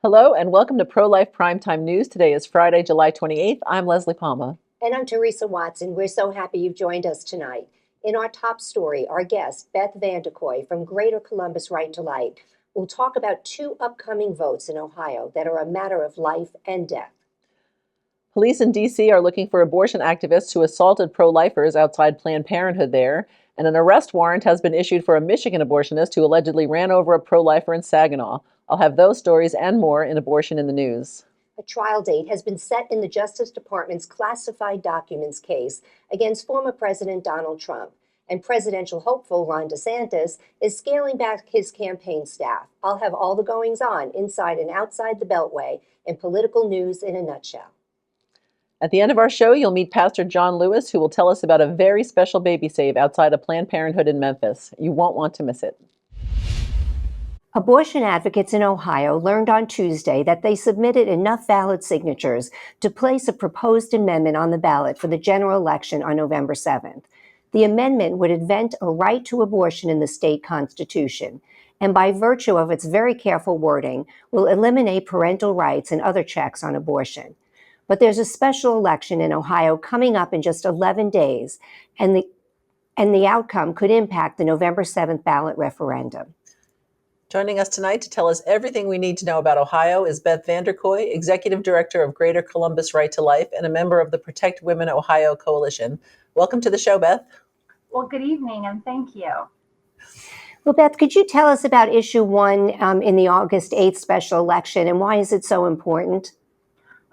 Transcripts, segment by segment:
Hello and welcome to Pro-Life Prime Time News. Today is Friday, July 28th. I'm Leslie Palma. And I'm Teresa Watson. We're so happy you've joined us tonight. In our top story, our guest, Beth Vanderkoy from Greater Columbus Right to Life, will talk about two upcoming votes in Ohio that are a matter of life and death. Police in D.C. are looking for abortion activists who assaulted pro-lifers outside Planned Parenthood there, and an arrest warrant has been issued for a Michigan abortionist who allegedly ran over a pro-lifer in Saginaw. I'll have those stories and more in Abortion in the News. A trial date has been set in the Justice Department's classified documents case against former President Donald Trump, and presidential hopeful Ron DeSantis is scaling back his campaign staff. I'll have all the goings-on inside and outside the Beltway in political news in a nutshell. At the end of our show, you'll meet Pastor John Lewis, who will tell us about a very special baby save outside of Planned Parenthood in Memphis. You won't want to miss it. Abortion advocates in Ohio learned on Tuesday that they submitted enough valid signatures to place a proposed amendment on the ballot for the general election on November 7th. The amendment would invent a right to abortion in the state constitution, and by virtue of its very careful wording, will eliminate parental rights and other checks on abortion. But there's a special election in Ohio coming up in just 11 days, and the outcome could impact the November 7th ballot referendum. Joining us tonight to tell us everything we need to know about Ohio is Beth Vanderkoy, Executive Director of Greater Columbus Right to Life and a member of the Protect Women Ohio Coalition. Welcome to the show, Beth. Well, good evening, and thank you. Well, Beth, could you tell us about Issue 1 in the August 8th special election, and why is it so important?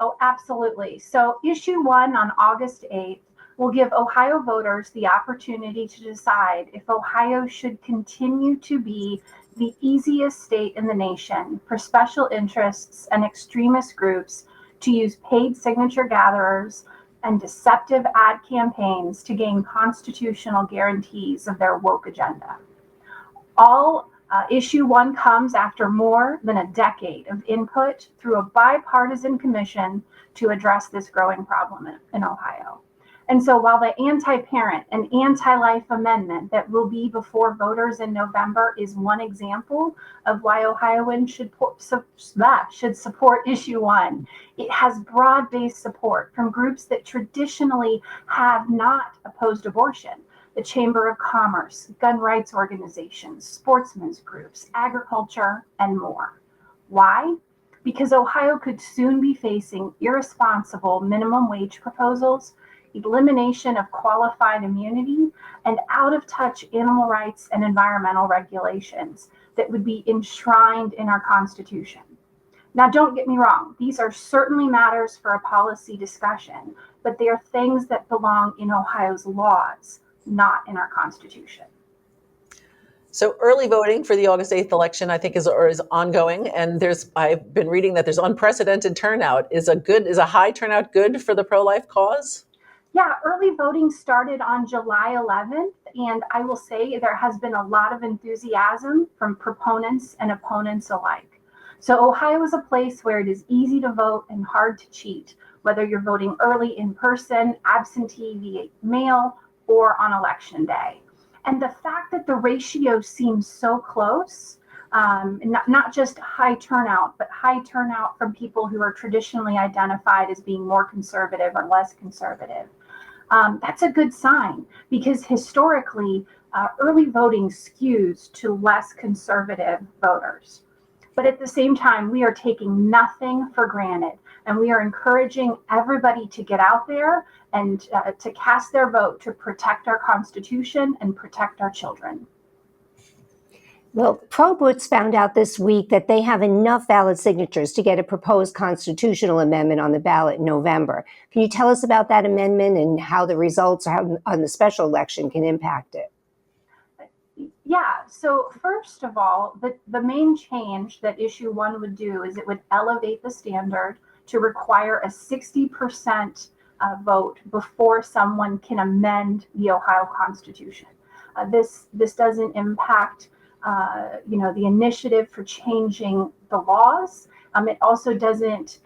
Oh, absolutely. So Issue 1 on August 8th will give Ohio voters the opportunity to decide if Ohio should continue to be the easiest state in the nation for special interests and extremist groups to use paid signature gatherers and deceptive ad campaigns to gain constitutional guarantees of their woke agenda. Issue 1 comes after more than a decade of input through a bipartisan commission to address this growing problem in Ohio. And so while the anti-parent and anti-life amendment that will be before voters in November is one example of why Ohioans should support Issue 1, it has broad-based support from groups that traditionally have not opposed abortion. The Chamber of Commerce, gun rights organizations, sportsmen's groups, agriculture, and more. Why? Because Ohio could soon be facing irresponsible minimum wage proposals, elimination of qualified immunity, and out-of-touch animal rights and environmental regulations that would be enshrined in our Constitution. Now, don't get me wrong, these are certainly matters for a policy discussion, but they are things that belong in Ohio's laws, not in our Constitution. So early voting for the August 8th election, I think, is ongoing, and I've been reading that there's unprecedented turnout. Is a high turnout good for the pro-life cause? Yeah, early voting started on July 11th, and I will say there has been a lot of enthusiasm from proponents and opponents alike. So Ohio is a place where it is easy to vote and hard to cheat, whether you're voting early in person, absentee via mail, or on election day. And the fact that the ratio seems so close, not just high turnout, but high turnout from people who are traditionally identified as being more conservative or less conservative. That's a good sign because historically, early voting skews to less conservative voters. But at the same time, we are taking nothing for granted, and we are encouraging everybody to get out there and to cast their vote to protect our Constitution and protect our children. Well, ProBoots found out this week that they have enough valid signatures to get a proposed constitutional amendment on the ballot in November. Can you tell us about that amendment and how the results on the special election can impact it? Yeah, so first of all, the main change that Issue 1 would do is it would elevate the standard to require a 60% vote before someone can amend the Ohio Constitution. This doesn't impact the initiative for changing the laws. It also doesn't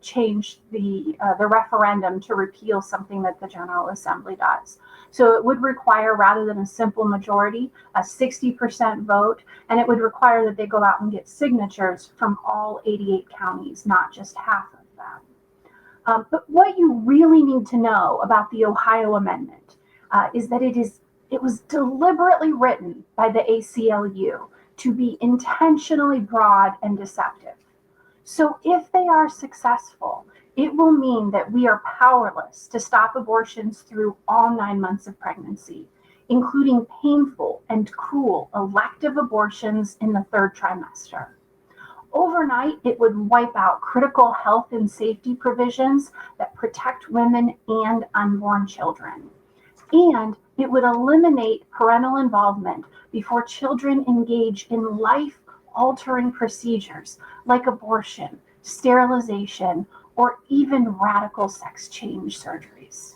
change the referendum to repeal something that the General Assembly does. So it would require, rather than a simple majority, a 60% vote, and it would require that they go out and get signatures from all 88 counties, not just half of them. But what you really need to know about the Ohio Amendment is that it was deliberately written by the ACLU to be intentionally broad and deceptive. So if they are successful, it will mean that we are powerless to stop abortions through all 9 months of pregnancy, including painful and cruel elective abortions in the 3rd trimester. Overnight, it would wipe out critical health and safety provisions that protect women and unborn children. And it would eliminate parental involvement before children engage in life-altering procedures like abortion, sterilization, or even radical sex change surgeries.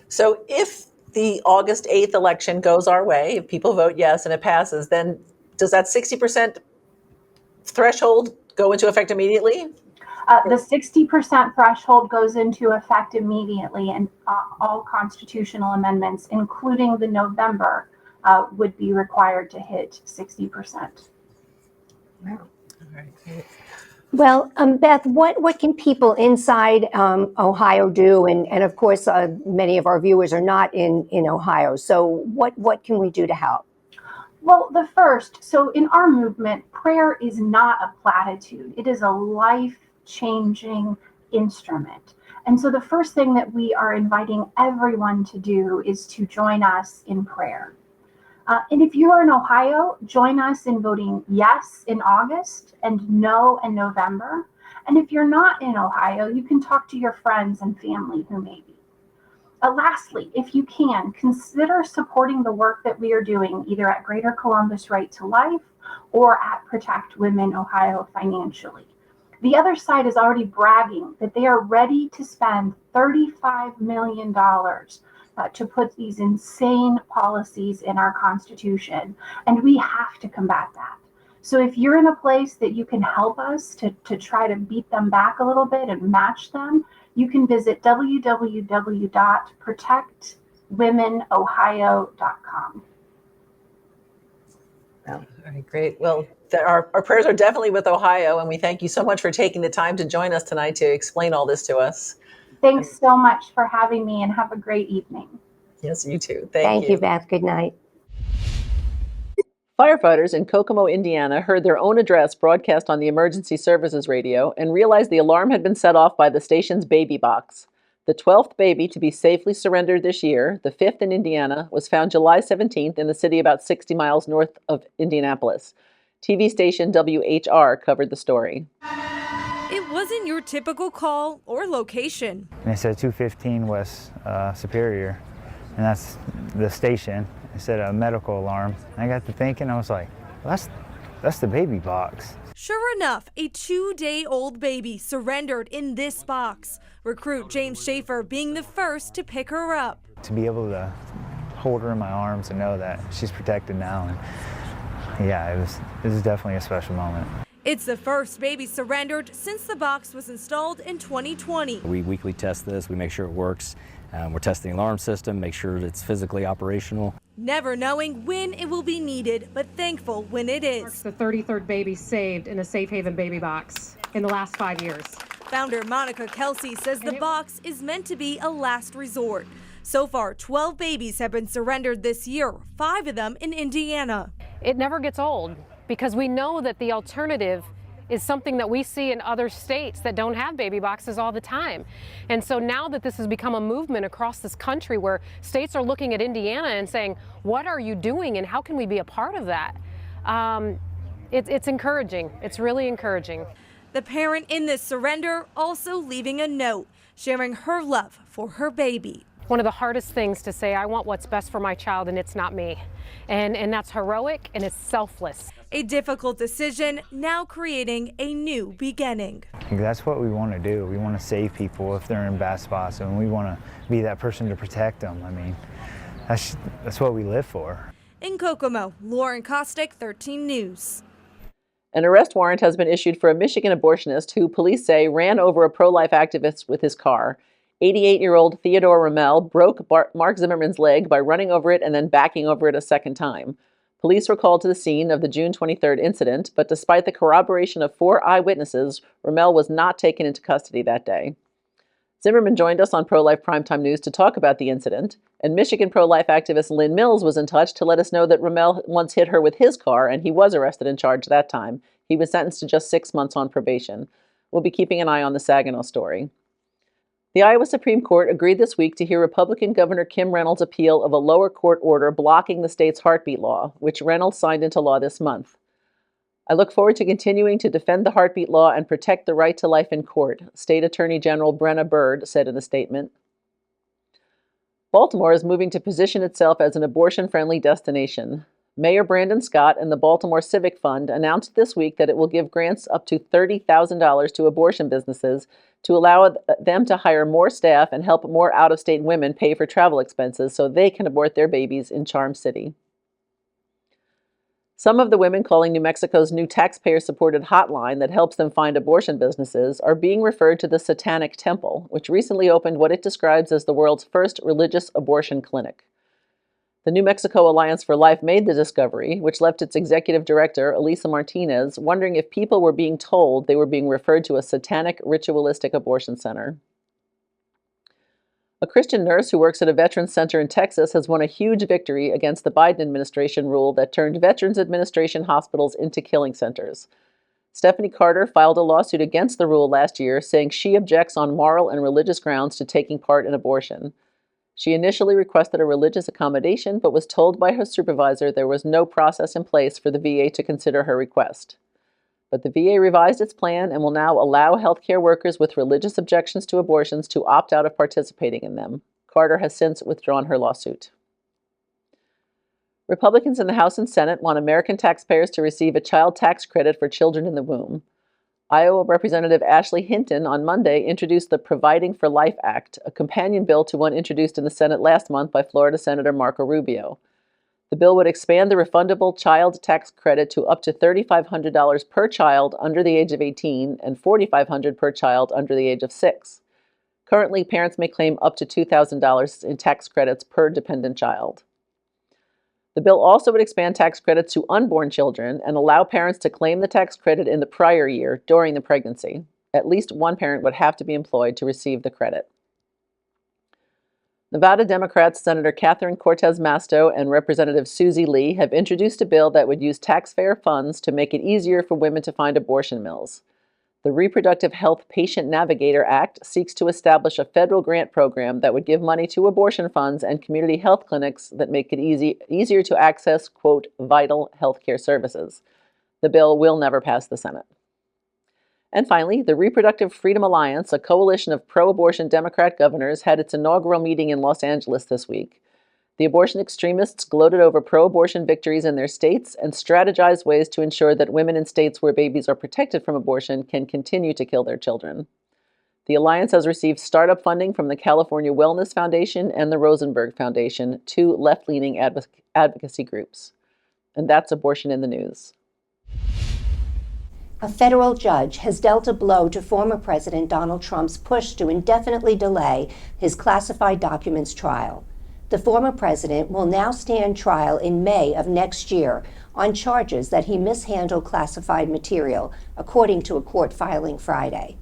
So if the August 8th election goes our way, if people vote yes and it passes, then does that 60% threshold go into effect immediately? The 60% threshold goes into effect immediately, and all constitutional amendments, including the November, would be required to hit 60%. Wow. All right. Well, Beth, what can people inside Ohio do? And of course, many of our viewers are not in Ohio. So what can we do to help? Well, so in our movement, prayer is not a platitude. It is a life-changing instrument. And so the first thing that we are inviting everyone to do is to join us in prayer. And if you are in Ohio, join us in voting yes in August and no in November. And if you're not in Ohio, you can talk to your friends and family who may be. Lastly, if you can, consider supporting the work that we are doing either at Greater Columbus Right to Life or at Protect Women Ohio financially. The other side is already bragging that they are ready to spend $35 million to put these insane policies in our Constitution, and we have to combat that. So if you're in a place that you can help us to try to beat them back a little bit and match them, you can visit www.protectwomenohio.com. All right, great. Well, our prayers are definitely with Ohio, and we thank you so much for taking the time to join us tonight to explain all this to us. Thanks so much for having me, and have a great evening. Yes, you too. Thank you, Beth. Good night. Firefighters in Kokomo, Indiana heard their own address broadcast on the emergency services radio and realized the alarm had been set off by the station's baby box. The 12th baby to be safely surrendered this year, the 5th in Indiana, was found July 17th in the city about 60 miles north of Indianapolis. TV station WHR covered the story. It wasn't your typical call or location. And it said 215 West Superior, and that's the station. It said a medical alarm. I got to thinking, I was like, well, that's the baby box. Sure enough, a 2-day-old baby surrendered in this box. Recruit James Schaefer being the first to pick her up. To be able to hold her in my arms and know that she's protected now, and yeah, it was definitely a special moment. It's the first baby surrendered since the box was installed in 2020. We weekly test this, we make sure it works. We're testing the alarm system, make sure it's physically operational. Never knowing when it will be needed, but thankful when it is. The 33rd baby saved in a safe haven baby box in the last 5 years. Founder Monica Kelsey says the box is meant to be a last resort. So far, 12 babies have been surrendered this year, 5 of them in Indiana. It never gets old because we know that the alternative is something that we see in other states that don't have baby boxes all the time. And so now that this has become a movement across this country where states are looking at Indiana and saying, what are you doing and how can we be a part of that? It's encouraging. It's really encouraging. The parent in this surrender also leaving a note, sharing her love for her baby. One of the hardest things to say, I want what's best for my child and it's not me. And that's heroic and it's selfless. A difficult decision now creating a new beginning. That's what we want to do. We want to save people if they're in bad spots, and we want to be that person to protect them. I mean, that's what we live for. In Kokomo, Lauren Kostick, 13 News. An arrest warrant has been issued for a Michigan abortionist who police say ran over a pro-life activist with his car. 88-year-old Theodore Ramel broke Mark Zimmerman's leg by running over it and then backing over it a second time. Police were called to the scene of the June 23rd incident, but despite the corroboration of 4 eyewitnesses, Ramel was not taken into custody that day. Zimmerman joined us on Pro-Life Primetime News to talk about the incident, and Michigan pro-life activist Lynn Mills was in touch to let us know that Ramel once hit her with his car, and he was arrested and charged that time. He was sentenced to just 6 months on probation. We'll be keeping an eye on the Saginaw story. The Iowa Supreme Court agreed this week to hear Republican Governor Kim Reynolds' appeal of a lower court order blocking the state's heartbeat law, which Reynolds signed into law this month. I look forward to continuing to defend the heartbeat law and protect the right to life in court, State Attorney General Brenna Bird said in a statement. Baltimore is moving to position itself as an abortion-friendly destination. Mayor Brandon Scott and the Baltimore Civic Fund announced this week that it will give grants up to $30,000 to abortion businesses to allow them to hire more staff and help more out-of-state women pay for travel expenses so they can abort their babies in Charm City. Some of the women calling New Mexico's new taxpayer-supported hotline that helps them find abortion businesses are being referred to the Satanic Temple, which recently opened what it describes as the world's first religious abortion clinic. The New Mexico Alliance for Life made the discovery, which left its executive director, Elisa Martinez, wondering if people were being told they were being referred to a satanic ritualistic abortion center. A Christian nurse who works at a veterans center in Texas has won a huge victory against the Biden administration rule that turned Veterans Administration hospitals into killing centers. Stephanie Carter filed a lawsuit against the rule last year, saying she objects on moral and religious grounds to taking part in abortion. She initially requested a religious accommodation, but was told by her supervisor there was no process in place for the VA to consider her request. But the VA revised its plan and will now allow healthcare workers with religious objections to abortions to opt out of participating in them. Carter has since withdrawn her lawsuit. Republicans in the House and Senate want American taxpayers to receive a child tax credit for children in the womb. Iowa Representative Ashley Hinton on Monday introduced the Providing for Life Act, a companion bill to one introduced in the Senate last month by Florida Senator Marco Rubio. The bill would expand the refundable child tax credit to up to $3,500 per child under the age of 18 and $4,500 per child under the age of 6. Currently, parents may claim up to $2,000 in tax credits per dependent child. The bill also would expand tax credits to unborn children and allow parents to claim the tax credit in the prior year during the pregnancy. At least one parent would have to be employed to receive the credit. Nevada Democrats Senator Catherine Cortez Masto and Representative Susie Lee have introduced a bill that would use taxpayer funds to make it easier for women to find abortion mills. The Reproductive Health Patient Navigator Act seeks to establish a federal grant program that would give money to abortion funds and community health clinics that make it easier to access, quote, vital healthcare services. The bill will never pass the Senate. And finally, the Reproductive Freedom Alliance, a coalition of pro-abortion Democrat governors, had its inaugural meeting in Los Angeles this week. The abortion extremists gloated over pro-abortion victories in their states and strategized ways to ensure that women in states where babies are protected from abortion can continue to kill their children. The alliance has received startup funding from the California Wellness Foundation and the Rosenberg Foundation, 2 left-leaning advocacy groups. And that's Abortion in the News. A federal judge has dealt a blow to former President Donald Trump's push to indefinitely delay his classified documents trial. The former president will now stand trial in May of next year on charges that he mishandled classified material, according to a court filing Friday.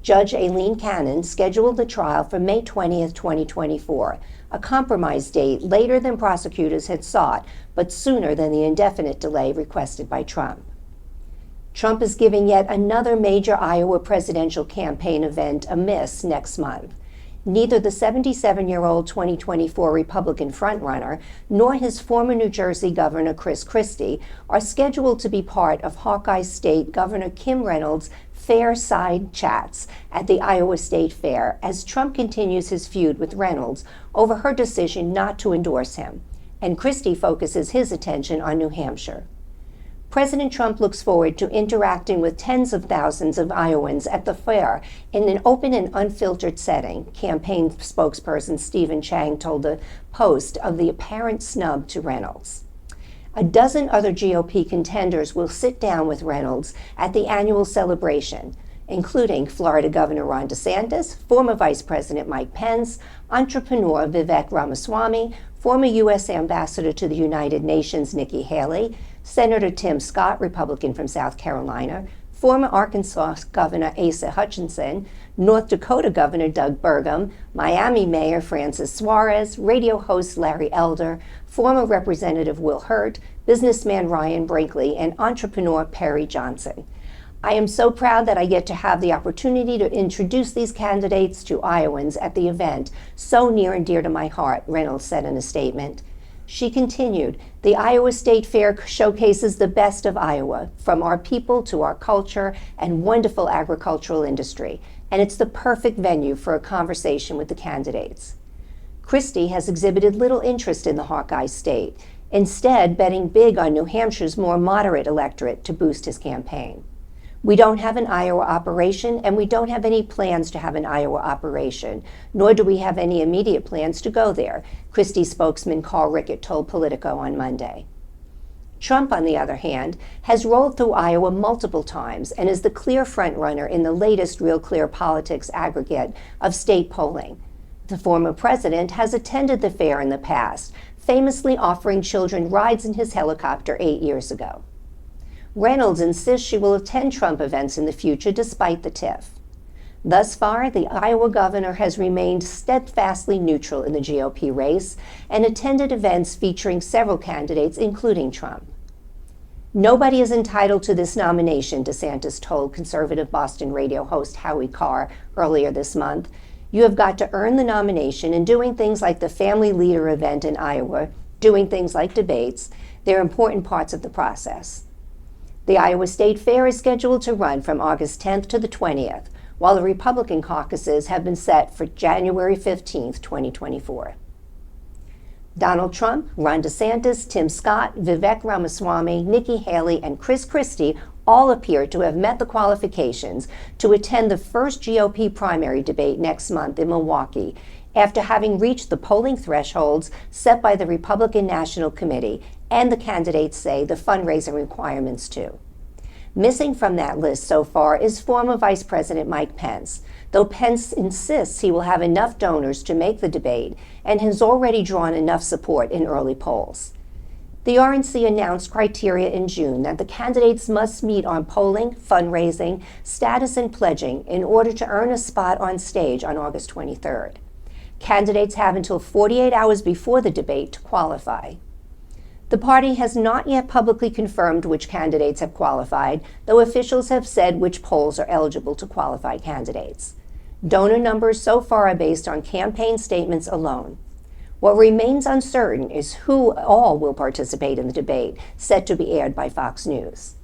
Judge Aileen Cannon scheduled the trial for May 20th, 2024, a compromise date later than prosecutors had sought, but sooner than the indefinite delay requested by Trump. Trump is giving yet another major Iowa presidential campaign event a miss next month. Neither the 77-year-old 2024 Republican frontrunner nor his former New Jersey Governor Chris Christie are scheduled to be part of Hawkeye State Governor Kim Reynolds' Fair Side Chats at the Iowa State Fair as Trump continues his feud with Reynolds over her decision not to endorse him, and Christie focuses his attention on New Hampshire. President Trump looks forward to interacting with tens of thousands of Iowans at the fair in an open and unfiltered setting, campaign spokesperson Stephen Chang told the Post of the apparent snub to Reynolds. A dozen other GOP contenders will sit down with Reynolds at the annual celebration, including Florida Governor Ron DeSantis, former Vice President Mike Pence, entrepreneur Vivek Ramaswamy, former U.S. Ambassador to the United Nations Nikki Haley, Senator Tim Scott, Republican from South Carolina, former Arkansas Governor Asa Hutchinson, North Dakota Governor Doug Burgum, Miami Mayor Francis Suarez, radio host Larry Elder, former Representative Will Hurt, businessman Ryan Brinkley, and entrepreneur Perry Johnson. I am so proud that I get to have the opportunity to introduce these candidates to Iowans at the event, so near and dear to my heart, Reynolds said in a statement. She continued, the Iowa State Fair showcases the best of Iowa, from our people to our culture and wonderful agricultural industry, and it's the perfect venue for a conversation with the candidates. Christie has exhibited little interest in the Hawkeye state, instead betting big on New Hampshire's more moderate electorate to boost his campaign. We don't have an Iowa operation, and we don't have any plans to have an Iowa operation, nor do we have any immediate plans to go there, Christie spokesman Carl Rickett told Politico on Monday. Trump, on the other hand, has rolled through Iowa multiple times and is the clear frontrunner in the latest Real Clear Politics aggregate of state polling. The former president has attended the fair in the past, famously offering children rides in his helicopter 8 years ago. Reynolds insists she will attend Trump events in the future despite the tiff. Thus far, the Iowa governor has remained steadfastly neutral in the GOP race and attended events featuring several candidates, including Trump. Nobody is entitled to this nomination, DeSantis told conservative Boston radio host Howie Carr earlier this month. You have got to earn the nomination, and doing things like the Family Leader event in Iowa, doing things like debates, they're important parts of the process. The Iowa State Fair is scheduled to run from August 10th to the 20th, while the Republican caucuses have been set for January 15th, 2024. Donald Trump, Ron DeSantis, Tim Scott, Vivek Ramaswamy, Nikki Haley, and Chris Christie all appear to have met the qualifications to attend the first GOP primary debate next month in Milwaukee, after having reached the polling thresholds set by the Republican National Committee, and the candidates say the fundraising requirements too. Missing from that list so far is former Vice President Mike Pence, though Pence insists he will have enough donors to make the debate and has already drawn enough support in early polls. The RNC announced criteria in June that the candidates must meet on polling, fundraising, status, and pledging in order to earn a spot on stage on August 23rd. Candidates have until 48 hours before the debate to qualify. The party has not yet publicly confirmed which candidates have qualified, though officials have said which polls are eligible to qualify candidates. Donor numbers so far are based on campaign statements alone. What remains uncertain is who all will participate in the debate, set to be aired by Fox News.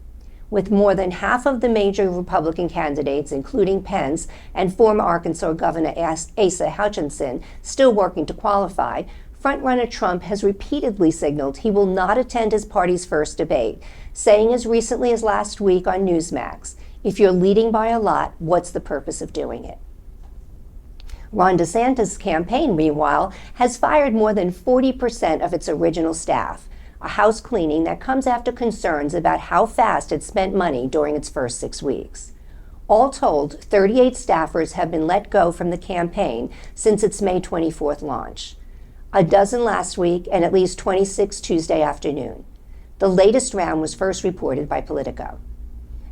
With more than half of the major Republican candidates, including Pence and former Arkansas Governor Asa Hutchinson, still working to qualify, frontrunner Trump has repeatedly signaled he will not attend his party's first debate, saying as recently as last week on Newsmax, "If you're leading by a lot, what's the purpose of doing it?" Ron DeSantis' campaign, meanwhile, has fired more than 40% of its original staff, a house cleaning that comes after concerns about how fast it spent money during its first 6 weeks. All told, 38 staffers have been let go from the campaign since its May 24th launch. A dozen last week and at least 26 Tuesday afternoon. The latest round was first reported by Politico.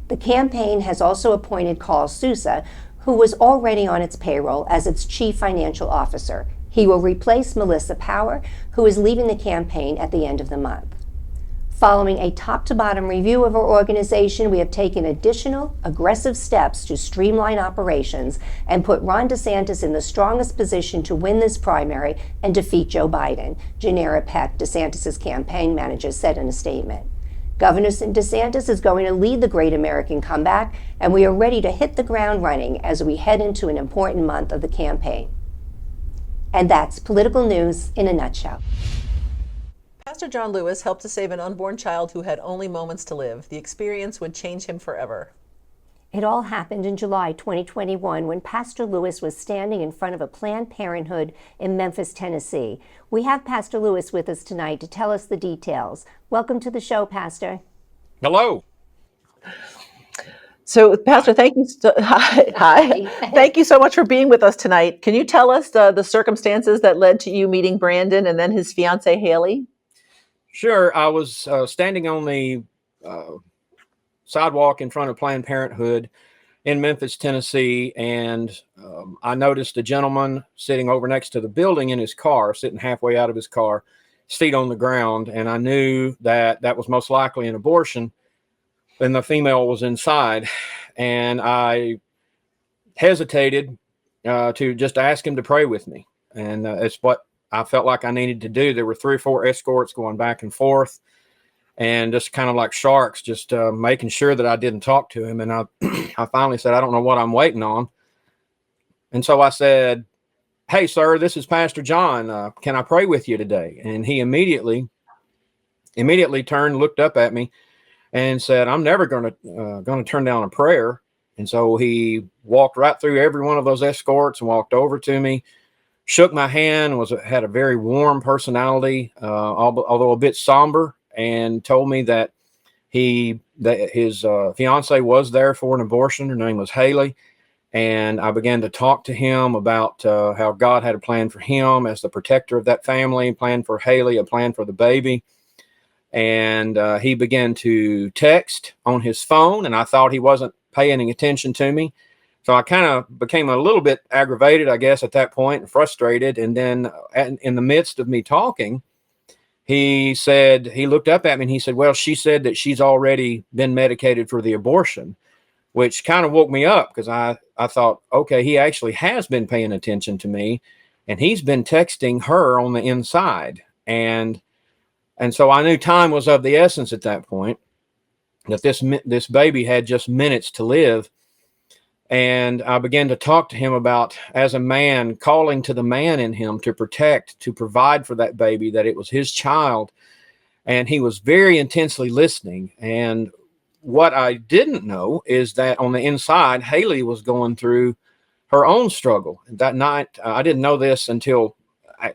The campaign has also appointed Carl Sousa, who was already on its payroll, as its chief financial officer. He will replace Melissa Power, who is leaving the campaign at the end of the month. Following a top-to-bottom review of our organization, we have taken additional, aggressive steps to streamline operations and put Ron DeSantis in the strongest position to win this primary and defeat Joe Biden, Janera Peck, DeSantis' campaign manager, said in a statement. Governor DeSantis is going to lead the great American comeback, and we are ready to hit the ground running as we head into an important month of the campaign. And that's political news in a nutshell. Pastor John Lewis helped to save an unborn child who had only moments to live. The experience would change him forever. It all happened in July 2021 when Pastor Lewis was standing in front of a Planned Parenthood in Memphis, Tennessee. We have Pastor Lewis with us tonight to tell us the details. Welcome to the show, Pastor. Hello. So, Pastor, thank you. Hi. Thank you so much for being with us tonight. Can you tell us the circumstances that led to you meeting Brandon and then his fiancee, Haley? Sure. I was standing on the sidewalk in front of Planned Parenthood in Memphis, Tennessee, and I noticed a gentleman sitting over next to the building in his car, sitting halfway out of his car, his feet on the ground, and I knew that that was most likely an abortion, and the female was inside, and I hesitated to just ask him to pray with me, and it's what I felt like I needed to do. There were 3 or 4 escorts going back and forth, and just kind of like sharks, just making sure that I didn't talk to him. And I, I finally said, I don't know what I'm waiting on. And so I said, hey, sir, this is Pastor John. Can I pray with you today? And he immediately turned, looked up at me and said, I'm never going to turn down a prayer. And so he walked right through every one of those escorts and walked over to me, shook my hand, had a very warm personality, although a bit somber, and told me that his fiance was there for an abortion. Her name was Haley. And I began to talk to him about how God had a plan for him as the protector of that family, a plan for Haley, a plan for the baby. And he began to text on his phone, and I thought he wasn't paying any attention to me. So I kind of became a little bit aggravated, I guess, at that point, and frustrated. And then in the midst of me talking, he looked up at me and he said, well, she said that she's already been medicated for the abortion, which kind of woke me up, because I thought, okay, he actually has been paying attention to me, and he's been texting her on the inside. And so I knew time was of the essence at that point, that this baby had just minutes to live. And I began to talk to him about, as a man, calling to the man in him to protect, to provide for that baby, that it was his child. And he was very intensely listening. And what I didn't know is that on the inside, Haley was going through her own struggle. That night, I didn't know this until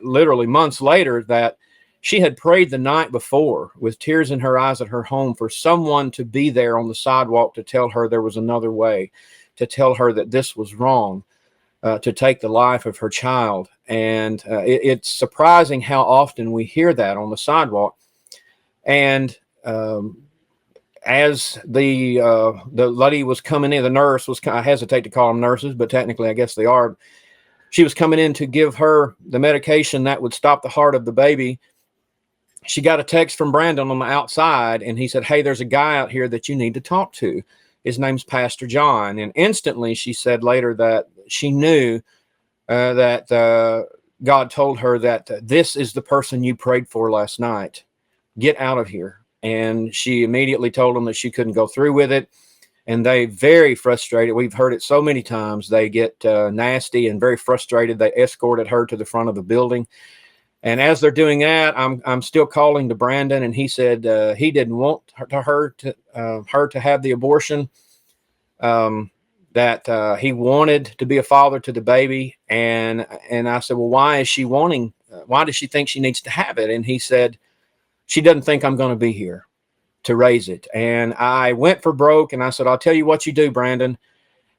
literally months later, that she had prayed the night before with tears in her eyes at her home for someone to be there on the sidewalk to tell her there was another way, to tell her that this was wrong, to take the life of her child. And it's surprising how often we hear that on the sidewalk. And as the lady was coming in, the nurse was, I hesitate to call them nurses, but technically I guess they are. She was coming in to give her the medication that would stop the heart of the baby. She got a text from Brandon on the outside, and he said, hey, there's a guy out here that you need to talk to. His name's Pastor John. And instantly she said later that she knew that God told her that this is the person you prayed for last night. Get out of here. And she immediately told him that she couldn't go through with it. And they, very frustrated, we've heard it so many times, they get nasty and very frustrated. They escorted her to the front of the building. And as they're doing that, I'm still calling to Brandon, and he said he didn't want her to have the abortion, that he wanted to be a father to the baby. And I said, well, why does she think she needs to have it? And he said, she doesn't think I'm going to be here to raise it. And I went for broke, and I said, I'll tell you what you do, Brandon.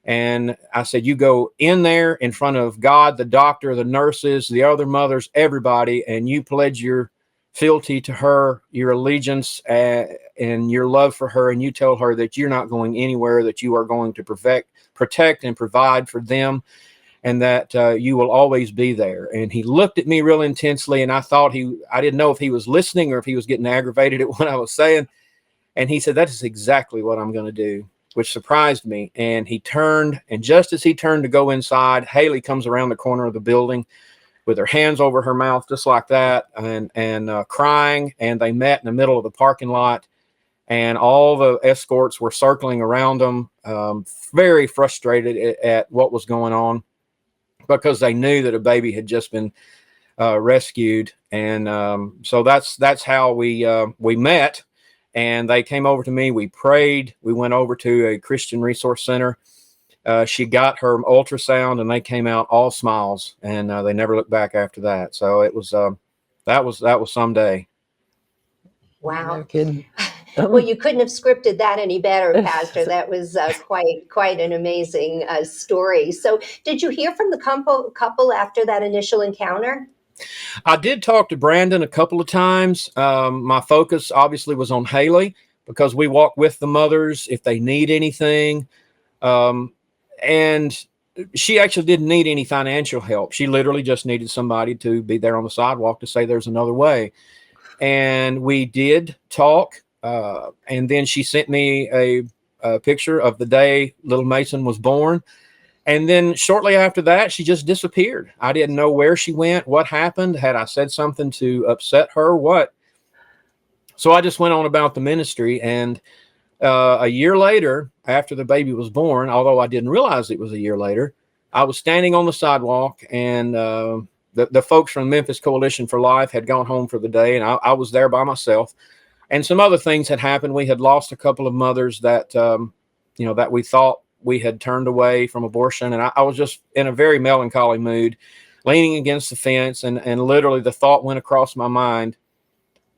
And I said, you go in there in front of God, the doctor, the nurses, the other mothers, everybody, and you pledge your fealty to her, your allegiance, and your love for her. And you tell her that you're not going anywhere, that you are going to protect and provide for them, and that you will always be there. And he looked at me real intensely, and I thought I didn't know if he was listening or if he was getting aggravated at what I was saying. And he said, that is exactly what I'm going to do, which surprised me. And he turned, and just as he turned to go inside, Haley comes around the corner of the building with her hands over her mouth, just like that, and crying. And they met in the middle of the parking lot, and all the escorts were circling around them, very frustrated at what was going on, because they knew that a baby had just been rescued. And so that's how we met. and they came over to me. We prayed. We went over to a Christian Resource Center. She got her ultrasound, and they came out all smiles, and they never looked back after that. So it was that was some day. Wow. No kidding. Well, you couldn't have scripted that any better, Pastor. That was quite an amazing story. So, did you hear from the couple after that initial encounter? I did talk to Brandon a couple of times. My focus obviously was on Haley because we walk with the mothers if they need anything. And she actually didn't need any financial help. She literally just needed somebody to be there on the sidewalk to say there's another way. And we did talk. And then she sent me a picture of the day little Mason was born. And then shortly after that, she just disappeared. I didn't know where she went, what happened. Had I said something to upset her? What? So I just went on about the ministry. And a year later, after the baby was born, although I didn't realize it was a year later, I was standing on the sidewalk, and the folks from Memphis Coalition for Life had gone home for the day, and I was there by myself. And some other things had happened. We had lost a couple of mothers that, that we thought we had turned away from abortion. And I was just in a very melancholy mood, leaning against the fence. And literally the thought went across my mind,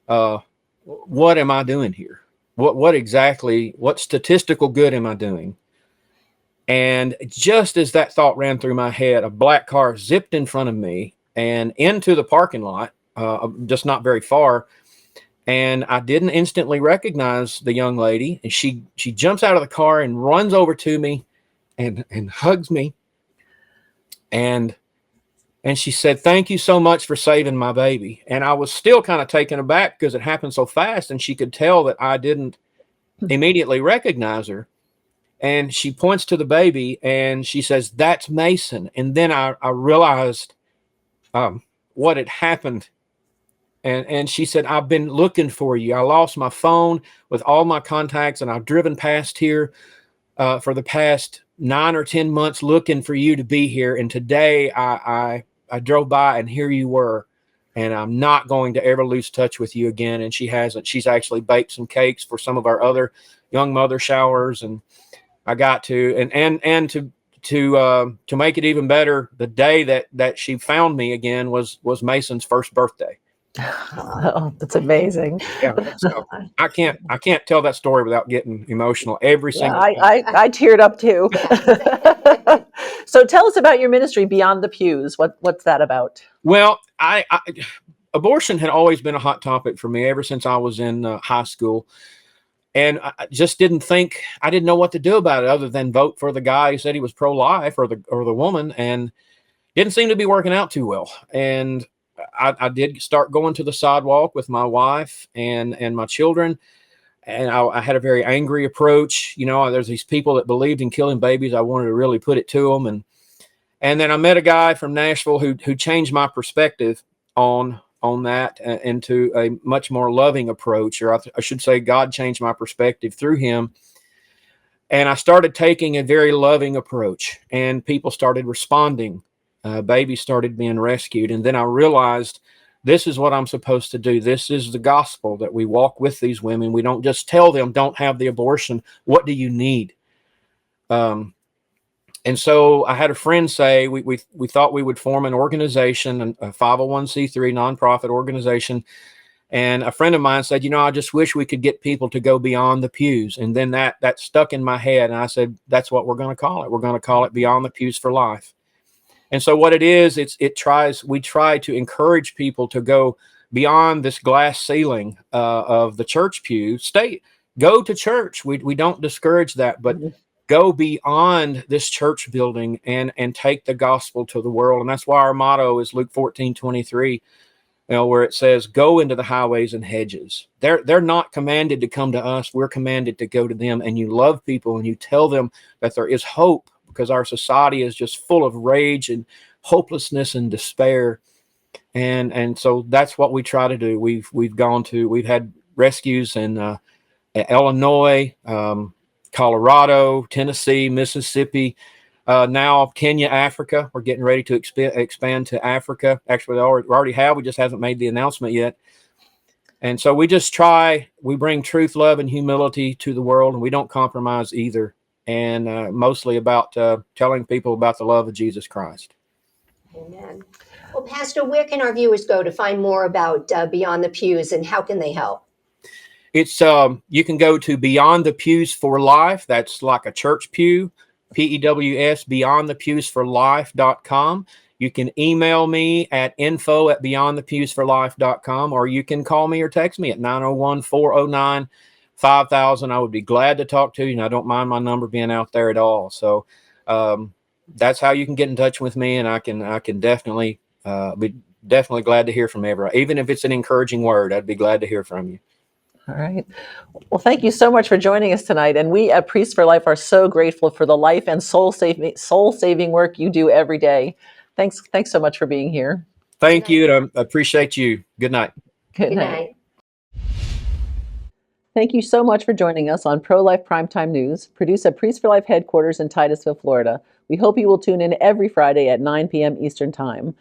what am I doing here? What statistical good am I doing? And just as that thought ran through my head, a black car zipped in front of me and into the parking lot, just not very far. And I didn't instantly recognize the young lady. And she jumps out of the car and runs over to me and hugs me. And she said, "Thank you so much for saving my baby." And I was still kind of taken aback because it happened so fast. And she could tell that I didn't immediately recognize her. And she points to the baby and she says, "That's Mason." And then I realized what had happened. And she said, "I've been looking for you. I lost my phone with all my contacts, and I've driven past here for the past 9 or 10 months looking for you to be here. And today I drove by, and here you were. And I'm not going to ever lose touch with you again." And she hasn't. She's actually baked some cakes for some of our other young mother showers. And I got to and to make it even better, the day that she found me again was Mason's first birthday. Oh, that's amazing. Yeah, so I can't tell that story without getting emotional every single time. I teared up too. So tell us about your ministry, Beyond the Pews. What's that about? Well, abortion had always been a hot topic for me ever since I was in high school. And I just didn't know what to do about it other than vote for the guy who said he was pro-life, or the woman, and didn't seem to be working out too well. And I did start going to the sidewalk with my wife and my children. And I had a very angry approach. There's these people that believed in killing babies. I wanted to really put it to them. And then I met a guy from Nashville who changed my perspective on that into a much more loving approach, or I should say God changed my perspective through him. And I started taking a very loving approach, and people started responding. Babies started being rescued. And then I realized this is what I'm supposed to do. This is the gospel, that we walk with these women. We don't just tell them, don't have the abortion. What do you need? And so I had a friend say, we thought we would form an organization, a 501c3 nonprofit organization. And a friend of mine said, I just wish we could get people to go beyond the pews. And then that stuck in my head. And I said, that's what we're going to call it. We're going to call it Beyond the Pews for Life. And so what it is, we try to encourage people to go beyond this glass ceiling of the church pew. Go to church. We don't discourage that, but go beyond this church building and take the gospel to the world. And that's why our motto is Luke 14:23, where it says, "Go into the highways and hedges." They're not commanded to come to us. We're commanded to go to them. And you love people and you tell them that there is hope, because our society is just full of rage and hopelessness and despair. And so that's what we try to do. We've had rescues in Illinois, Colorado, Tennessee, Mississippi, now Kenya, Africa. We're getting ready to expand to Africa. Actually, we already have. We just haven't made the announcement yet. And so we bring truth, love, and humility to the world, and we don't compromise either. And mostly about telling people about the love of Jesus Christ. Amen. Well, Pastor, where can our viewers go to find more about Beyond the Pews, and how can they help? It's you can go to Beyond the Pews for Life. That's like a church pew, PEWS, beyondthepuesforlife.com. You can email me at info@beyondthepuesforlife.com, or you can call me or text me at 901-409-5000. I would be glad to talk to you, and I don't mind my number being out there at all. So that's how you can get in touch with me, and I can definitely be definitely glad to hear from everyone. Even if it's an encouraging word, I'd be glad to hear from you. All right. Well, thank you so much for joining us tonight. And we at Priests for Life are so grateful for the life and soul-saving work you do every day. Thanks so much for being here. Thank you. And I appreciate you. Good night. Good night. Thank you so much for joining us on Pro-Life Primetime News, produced at Priests for Life headquarters in Titusville, Florida. We hope you will tune in every Friday at 9 p.m. Eastern Time.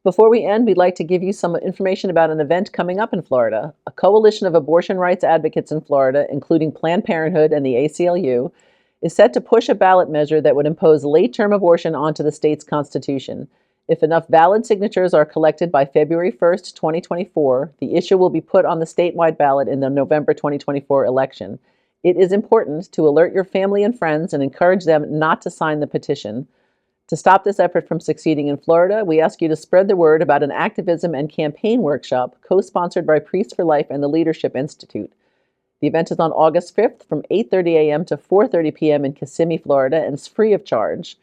Before we end, we'd like to give you some information about an event coming up in Florida. A coalition of abortion rights advocates in Florida, including Planned Parenthood and the ACLU, is set to push a ballot measure that would impose late-term abortion onto the state's constitution. If enough valid signatures are collected by February 1st, 2024, the issue will be put on the statewide ballot in the November 2024 election. It is important to alert your family and friends and encourage them not to sign the petition. To stop this effort from succeeding in Florida, we ask you to spread the word about an activism and campaign workshop co-sponsored by Priests for Life and the Leadership Institute. The event is on August 5th from 8:30 a.m. to 4:30 p.m. in Kissimmee, Florida, and is free of charge.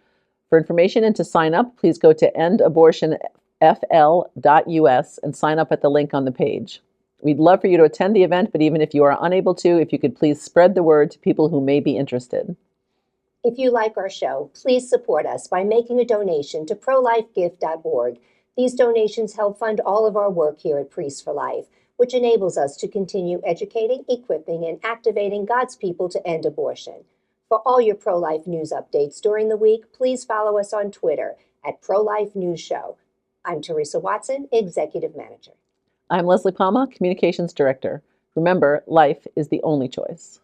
For information and to sign up, please go to endabortionfl.us and sign up at the link on the page. We'd love for you to attend the event, but even if you are unable to, if you could please spread the word to people who may be interested. If you like our show, please support us by making a donation to prolifegift.org. These donations help fund all of our work here at Priests for Life, which enables us to continue educating, equipping, and activating God's people to end abortion. For all your pro-life news updates during the week, please follow us on Twitter at Pro-Life News Show. I'm Teresa Watson, Executive Manager. I'm Leslie Palma, Communications Director. Remember, life is the only choice.